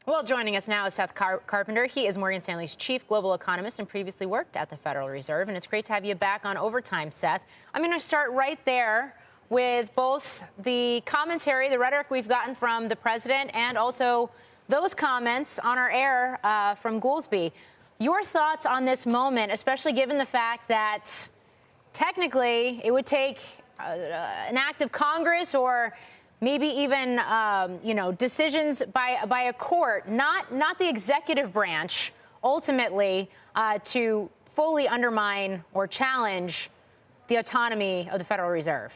Well, joining us now is Seth Carpenter. He is Morgan Stanley's chief global economist and previously worked at the Federal Reserve. And it's great to have you back on Overtime, Seth. I'm going to start right there with both the commentary, the rhetoric we've gotten from the president, and also those comments on our air from Goolsbee. Your thoughts on this moment, especially given the fact that technically it would take an act of Congress or maybe even, decisions by a court, not the executive branch, ultimately, to fully undermine or challenge the autonomy of the Federal Reserve.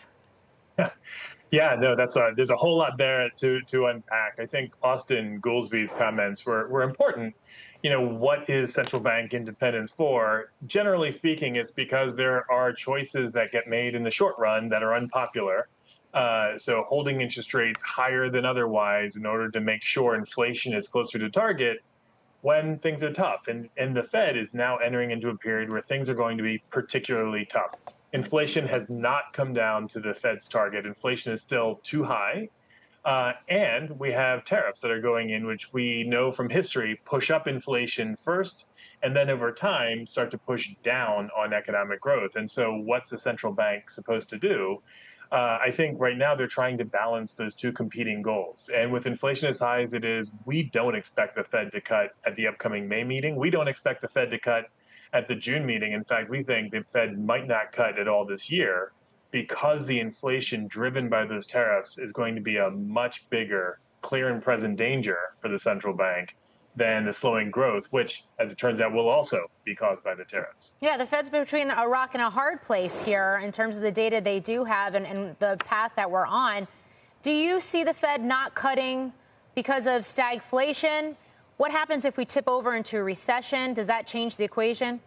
Yeah, no, there's a whole lot there to unpack. I think Austin Goolsbee's comments were important. What is central bank independence for? Generally speaking, it's because there are choices that get made in the short run that are unpopular. So holding interest rates higher than otherwise in order to make sure inflation is closer to target when things are tough. And the Fed is now entering into a period where things are going to be particularly tough. Inflation has not come down to the Fed's target. Inflation is still too high. And we have tariffs that are going in, which we know from history push up inflation first, and then over time start to push down on economic growth. And so what's the central bank supposed to do? I think right now they're trying to balance those two competing goals. And with inflation as high as it is, we don't expect the Fed to cut at the upcoming May meeting. We don't expect the Fed to cut at the June meeting. In fact, we think the Fed might not cut at all this year because the inflation driven by those tariffs is going to be a much bigger, clear and present danger for the central bank than the slowing growth, which, as it turns out, will also be caused by the tariffs. Yeah, the Fed's between a rock and a hard place here in terms of the data they do have and the path that we're on. Do you see the Fed not cutting because of stagflation? What happens if we tip over into a recession? Does that change the equation?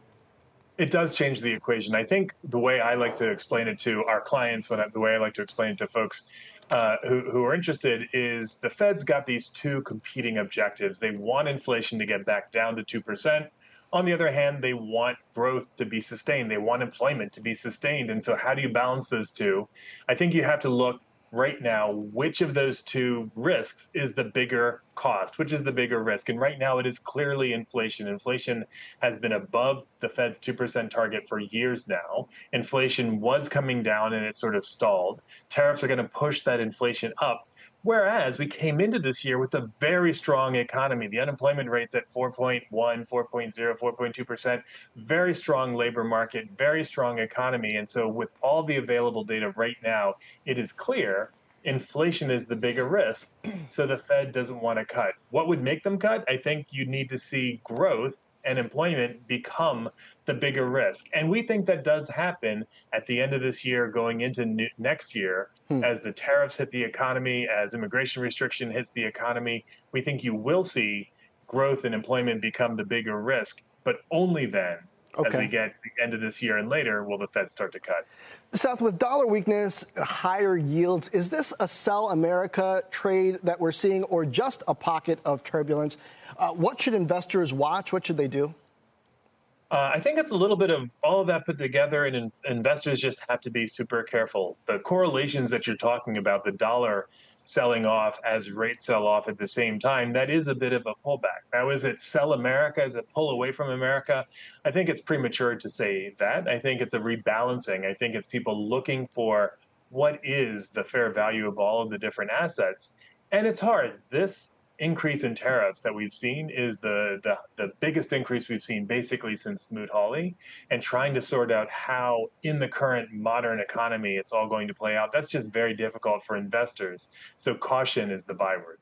It does change the equation. I think the way I like to explain it to our clients, the way I like to explain it to folks who are interested, is the Fed's got these two competing objectives. They want inflation to get back down to 2%. On the other hand, they want growth to be sustained. They want employment to be sustained. And so how do you balance those two? I think you have to look right now, which of those two risks is the bigger cost, which is the bigger risk. And right now it is clearly inflation. Inflation has been above the Fed's 2% target for years now. Inflation was coming down and it sort of stalled. Tariffs are going to push that inflation up. Whereas we came into this year with a very strong economy. The unemployment rate's at 4.1, 4.0, 4.2%, very strong labor market, very strong economy. And so with all the available data right now, it is clear inflation is the bigger risk. So the Fed doesn't want to cut. What would make them cut? I think you need to see growth and employment become the bigger risk. And we think that does happen at the end of this year, going into next year, as the tariffs hit the economy, as immigration restriction hits the economy. We think you will see growth and employment become the bigger risk, but only then, as we get to the end of this year and later, will the Fed start to cut. Seth, with dollar weakness, higher yields, is this a sell America trade that we're seeing or just a pocket of turbulence? What should investors watch? What should they do? I think it's a little bit of all of that put together, and investors just have to be super careful. The correlations that you're talking about, the dollar selling off as rates sell off at the same time, that is a bit of a pullback. Now, is it sell America? Is it pull away from America? I think it's premature to say that. I think it's a rebalancing. I think it's people looking for what is the fair value of all of the different assets. And it's hard. This increase in tariffs that we've seen is the biggest increase we've seen basically since Smoot-Hawley, and trying to sort out how in the current modern economy it's all going to play out. That's just very difficult for investors. So caution is the byword.